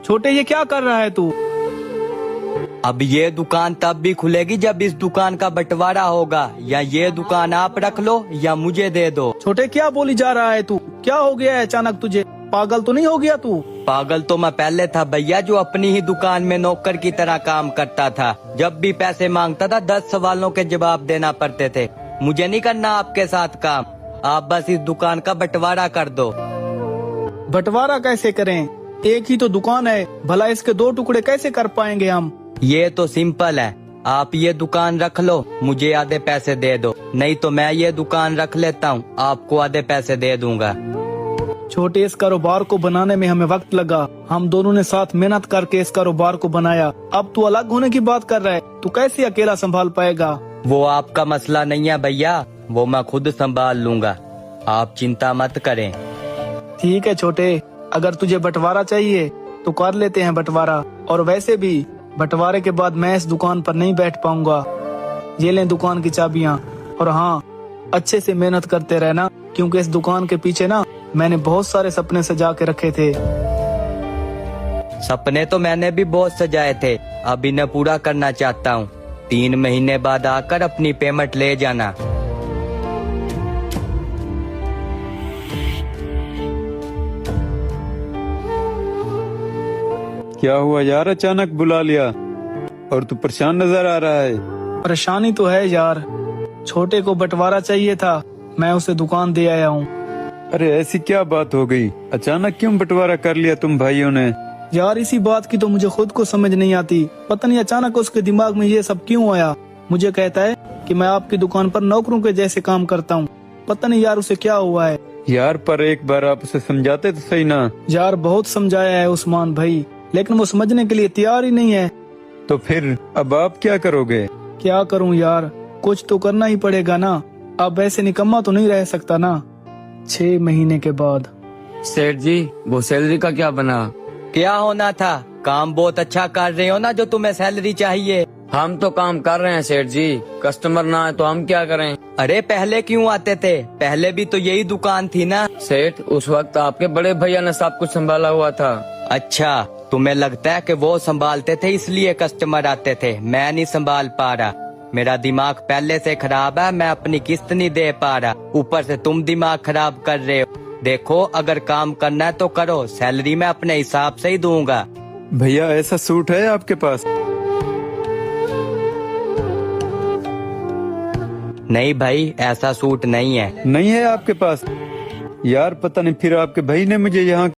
छोटे ये क्या कर रहा है तू? अब ये दुकान तब भी खुलेगी जब इस दुकान का बंटवारा होगा। या ये दुकान आप रख लो या मुझे दे दो। छोटे क्या बोली जा रहा है तू? क्या हो गया है अचानक तुझे? पागल तो नहीं हो गया तू? पागल तो मैं पहले था भैया, जो अपनी ही दुकान में नौकर की तरह काम करता था। जब भी पैसे मांगता था 10 सवालों के जवाब देना पड़ते थे। मुझे नहीं करना आपके साथ काम, आप बस इस दुकान का बंटवारा कर दो। बंटवारा कैसे करें? एक ही तो दुकान है, भला इसके 2 टुकड़े कैसे कर पाएंगे हम? ये तो सिंपल है, आप ये दुकान रख लो, मुझे आधे पैसे दे दो, नहीं तो मैं ये दुकान रख लेता हूँ, आपको आधे पैसे दे दूंगा। छोटे इस कारोबार को बनाने में हमें वक्त लगा, हम दोनों ने साथ मेहनत करके इस कारोबार को बनाया। अब तू अलग होने की बात कर रहा है, तू कैसे अकेला संभाल पाएगा? वो आपका मसला नहीं है भैया, वो मैं खुद संभाल लूंगा, आप चिंता मत करें। ठीक है छोटे, अगर तुझे बंटवारा चाहिए तो कर लेते हैं बंटवारा। और वैसे भी बंटवारे के बाद मैं इस दुकान पर नहीं बैठ पाऊंगा। ये लें दुकान की चाबियां, और हाँ, अच्छे से मेहनत करते रहना, क्योंकि इस दुकान के पीछे ना मैंने बहुत सारे सपने सजा के रखे थे। सपने तो मैंने भी बहुत सजाए थे, अब इन्हें पूरा करना चाहता हूँ। 3 महीने बाद आकर अपनी पेमेंट ले जाना। क्या हुआ यार, अचानक बुला लिया और तू परेशान नजर आ रहा है? परेशानी तो है यार, छोटे को बंटवारा चाहिए था, मैं उसे दुकान दे आया हूँ। अरे ऐसी क्या बात हो गई, अचानक क्यों बंटवारा कर लिया तुम भाइयों ने? यार इसी बात की तो मुझे खुद को समझ नहीं आती, पता नहीं अचानक उसके दिमाग में ये सब क्यों आया। मुझे कहता है कि मैं आपकी दुकान पर नौकरों के जैसे काम करता हूँ, पता नहीं यार उसे क्या हुआ है। यार पर एक बार आप उसे समझाते तो सही ना। यार बहुत समझाया है उस्मान भाई, लेकिन वो समझने के लिए तैयार ही नहीं है। तो फिर अब आप क्या करोगे? क्या करूं यार, कुछ तो करना ही पड़ेगा ना, अब ऐसे निकम्मा तो नहीं रह सकता ना। 6 महीने के बाद। सेठ जी, वो सैलरी का क्या बना? क्या होना था, काम बहुत अच्छा कर रहे हो ना, जो तुम्हें सैलरी चाहिए। हम तो काम कर रहे हैं सेठ जी, कस्टमर ना आए तो हम क्या करें? अरे पहले क्यों आते थे, पहले भी तो यही दुकान थी ना। सेठ, उस वक्त आपके बड़े भैया ने सब कुछ संभाला हुआ था। अच्छा, तुम्हें लगता है कि वो संभालते थे इसलिए कस्टमर आते थे, मैं नहीं संभाल पा रहा। मेरा दिमाग पहले से खराब है, मैं अपनी किस्त नहीं दे पा रहा, ऊपर से तुम दिमाग खराब कर रहे हो। देखो, अगर काम करना है तो करो, सैलरी मैं अपने हिसाब से ही दूंगा। भैया ऐसा सूट है आपके पास? नहीं भाई, ऐसा सूट नहीं है। नहीं है आपके पास? यार पता नहीं फिर आपके भाई ने मुझे यहाँ